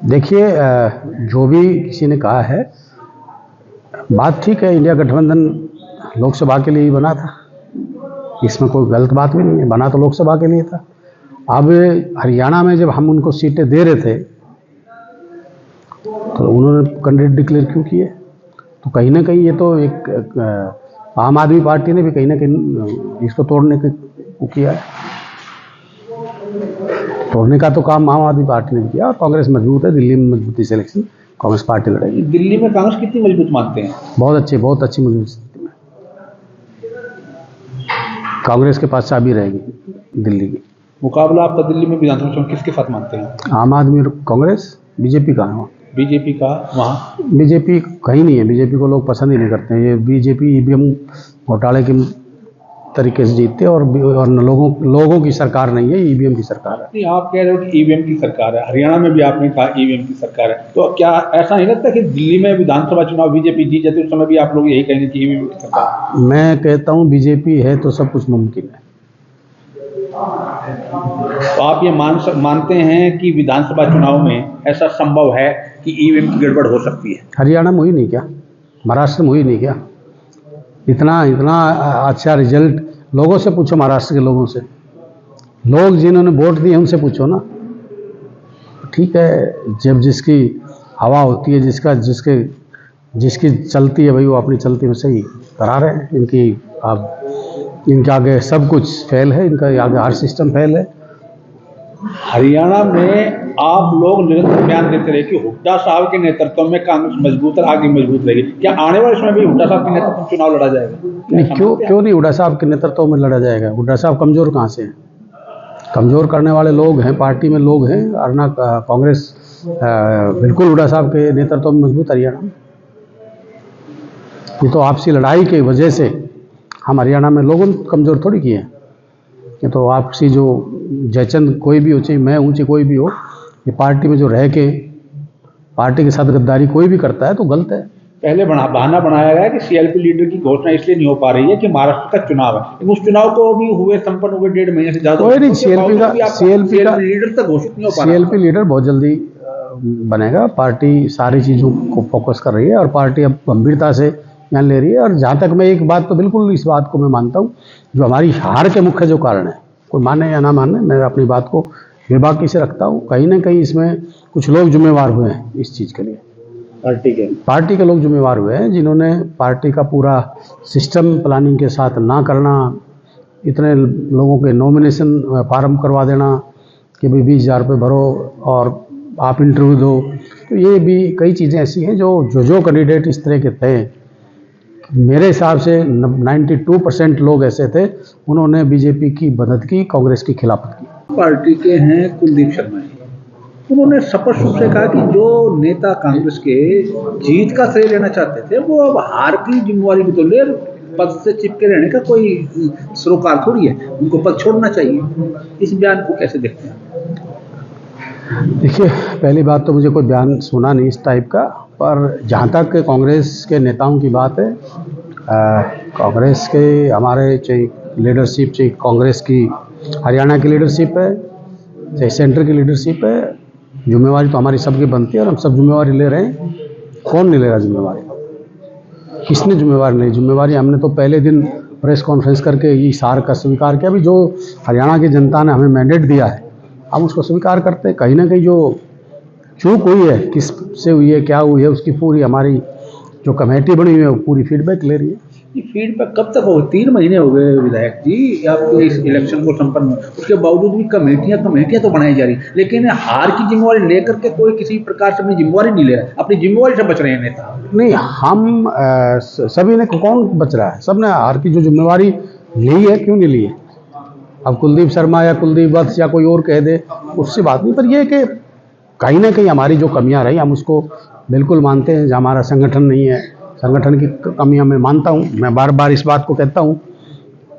देखिए, जो भी किसी ने कहा है, बात ठीक है। इंडिया गठबंधन लोकसभा के लिए ही बना था, इसमें कोई गलत बात भी नहीं है। बना तो लोकसभा के लिए था। अब हरियाणा में जब हम उनको सीटें दे रहे थे तो उन्होंने कैंडिडेट डिक्लेयर क्यों किए? तो कहीं ना कहीं ये तो एक आम आदमी पार्टी ने भी कहीं ना कहीं इसको तोड़ने को किया है। तोड़ने का तो काम आम आदमी पार्टी ने किया। और कांग्रेस मजबूत है, दिल्ली में मजबूती से इलेक्शन कांग्रेस पार्टी लड़ेगी। दिल्ली में कांग्रेस कितनी मजबूत मानते हैं? बहुत अच्छी मजबूत स्थिति में कांग्रेस के पास चाबी रहेगी दिल्ली की। मुकाबला आपका दिल्ली में विधानसभा चुनाव किसके साथ मानते हैं? आम आदमी और कांग्रेस। बीजेपी कहाँ है वहाँ? बीजेपी का वहाँ बीजेपी कहीं नहीं है। बीजेपी को लोग पसंद ही नहीं करते हैं। ये बीजेपी ईवीएम घोटाले के तरीके से जीतते हैं और लोगों की सरकार नहीं है, ईवीएम की सरकार है। नहीं, आप कह रहे हो कि ईवीएम की सरकार है। हरियाणा में भी आपने कहा ईवीएम की सरकार है, तो क्या ऐसा नहीं लगता कि दिल्ली में विधानसभा चुनाव बीजेपी जीत जाती है, उस समय भी आप लोग यही कहेंगे कि ईवीएम की सरकार? मैं कहता हूँ बीजेपी है तो सब कुछ मुमकिन है। तो आप ये मानते हैं कि विधानसभा चुनाव में ऐसा संभव है कि ईवीएम की गड़बड़ हो सकती है? हरियाणा में हुई नहीं क्या? महाराष्ट्र में हुई नहीं क्या? इतना अच्छा रिजल्ट लोगों से पूछो, महाराष्ट्र के लोगों से। लोग जिन्होंने वोट दिए उनसे पूछो ना। ठीक है, जब जिसकी हवा होती है, जिसकी चलती है, भाई वो अपनी चलती में सही करा रहे हैं। इनके आगे सब कुछ फेल है, इनका आगे हर सिस्टम फेल है। हरियाणा में आप लोग निरंतर बयान देते रहे कि हुड्डा साहब के नेतृत्व में कांग्रेस मजबूत और आगे मजबूत रहेगी। क्या आने वाले समय में भी हुड्डा साहब के नेतृत्व में चुनाव लड़ा जाएगा? नहीं, क्यों नहीं हुड्डा साहब के नेतृत्व में लड़ा जाएगा? हुड्डा साहब कमज़ोर कहाँ से हैं? कमज़ोर करने वाले लोग हैं, पार्टी में लोग हैं। अरना कांग्रेस बिल्कुल हुड्डा साहब के नेतृत्व में मजबूत हरियाणा में। ये तो आपसी लड़ाई की वजह से हम हरियाणा में लोगों कमज़ोर थोड़ी किए हैं। ये तो आपसी जो जयचंद कोई भी हो, चाहे मैं हूँ, चाहे कोई भी हो, ये पार्टी में जो रह के पार्टी के साथ गद्दारी कोई भी करता है तो गलत है। पहले बहाना बनाया गया कि सीएलपी लीडर की घोषणा इसलिए नहीं हो पा रही है कि महाराष्ट्र का चुनाव है, लेकिन उस चुनाव को भी संपन्न हुए 1.5 महीने से ज्यादा। कोई नहीं, सीएलपी का लीडर तक घोषित नहीं हो पा रहा। सीएलपी लीडर बहुत जल्दी बनेगा। पार्टी सारी चीज़ों को फोकस कर रही है और पार्टी अब गंभीरता से यहाँ ले रही है। और जहाँ तक मैं एक बात तो बिल्कुल इस बात को मैं मानता हूँ, जो हमारी हार के मुख्य जो कारण है, कोई माने या ना माने, मैं अपनी बात को बेबाकी से रखता हूँ। कहीं ना कहीं इसमें कुछ लोग जिम्मेवार हुए हैं इस चीज़ के लिए। पार्टी के लोग जिम्मेवार हुए हैं, जिन्होंने पार्टी का पूरा सिस्टम प्लानिंग के साथ ना करना, इतने लोगों के नॉमिनेशन फार्म करवा देना कि भाई 20,000 रुपये भरो और आप इंटरव्यू दो। तो ये भी कई चीज़ें ऐसी हैं जो कैंडिडेट इस तरह के थे, मेरे हिसाब से 92% लोग ऐसे थे, उन्होंने बीजेपी की मदद की, कांग्रेस की खिलाफत की। पार्टी के हैं कुलदीप शर्मा जी, उन्होंने स्पष्ट रूप से कहा कि जो नेता कांग्रेस के जीत का श्रेय लेना चाहते थे वो अब हार की जिम्मेवारी भी तो ले। पद से चिपके रहने का कोई सरोकार थोड़ी है, उनको पद छोड़ना चाहिए। इस बयान को कैसे देखते हैं? देखिए, पहली बात तो मुझे कोई बयान सुना नहीं इस टाइप का, पर जहाँ तक कांग्रेस के नेताओं की बात है, कांग्रेस के हमारे चाहे लीडरशिप, चाहे कांग्रेस की हरियाणा की लीडरशिप है, चाहे सेंटर की लीडरशिप है, जिम्मेवारी तो हमारी सबकी बनती है और हम सब जिम्मेवारी ले रहे हैं। कौन नहीं ले रहा जिम्मेवारी? किसने जिम्मेवारी ली? जिम्मेवारी हमने तो पहले दिन प्रेस कॉन्फ्रेंस करके ये सार का स्वीकार किया। अभी जो हरियाणा की जनता ने हमें मैंडेट दिया है, हम उसको स्वीकार करते हैं। कहीं ना कहीं जो चूक हुई है, किस से हुई है, क्या हुई है, उसकी पूरी हमारी जो कमेटी बनी हुई है वो पूरी फीडबैक ले रही है। ये फीडबैक कब तक होगा? 3 महीने हो गए विधायक जी आपके इस इलेक्शन को संपन्न, उसके बावजूद भी कमेटियां तो बनाई जा रही, लेकिन हार की जिम्मेवारी लेकर के कोई किसी प्रकार से अपनी जिम्मेवारी नहीं ले रहा है। अपनी जिम्मेवारी से बच रहे हैं नेता। नहीं, हम सभी ने, कौन बच रहा है? सबने हार की जो जिम्मेवारी ली है, क्यों नहीं ली है? अब कुलदीप शर्मा या कुलदीप वत्स या कोई और कह दे, उससे बात नहीं। पर यह कि कहीं ना कहीं हमारी जो कमियां रही, हम उसको बिल्कुल मानते हैं। हमारा संगठन नहीं है, संगठन की कमियां मैं मानता हूं। मैं बार बार इस बात को कहता हूं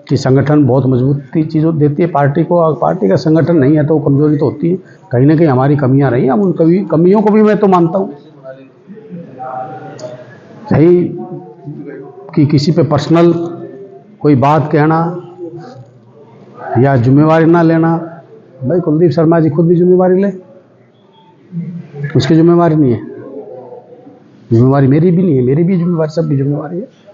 कि संगठन बहुत मजबूती चीज़ों देती है पार्टी को, और पार्टी का संगठन नहीं है तो कमजोरी तो होती है। कहीं ना कहीं हमारी कमियां रही, हम उन कमियों को भी मैं तो मानता हूँ। सही कि किसी पे पर्सनल कोई बात कहना या जिम्मेवारी ना लेना, भाई कुलदीप शर्मा जी खुद भी जिम्मेवारी ले। उसकी जिम्मेवारी नहीं है, जिम्मेवारी मेरी भी नहीं है, मेरी भी जिम्मेवारी, सब की जिम्मेवारी है।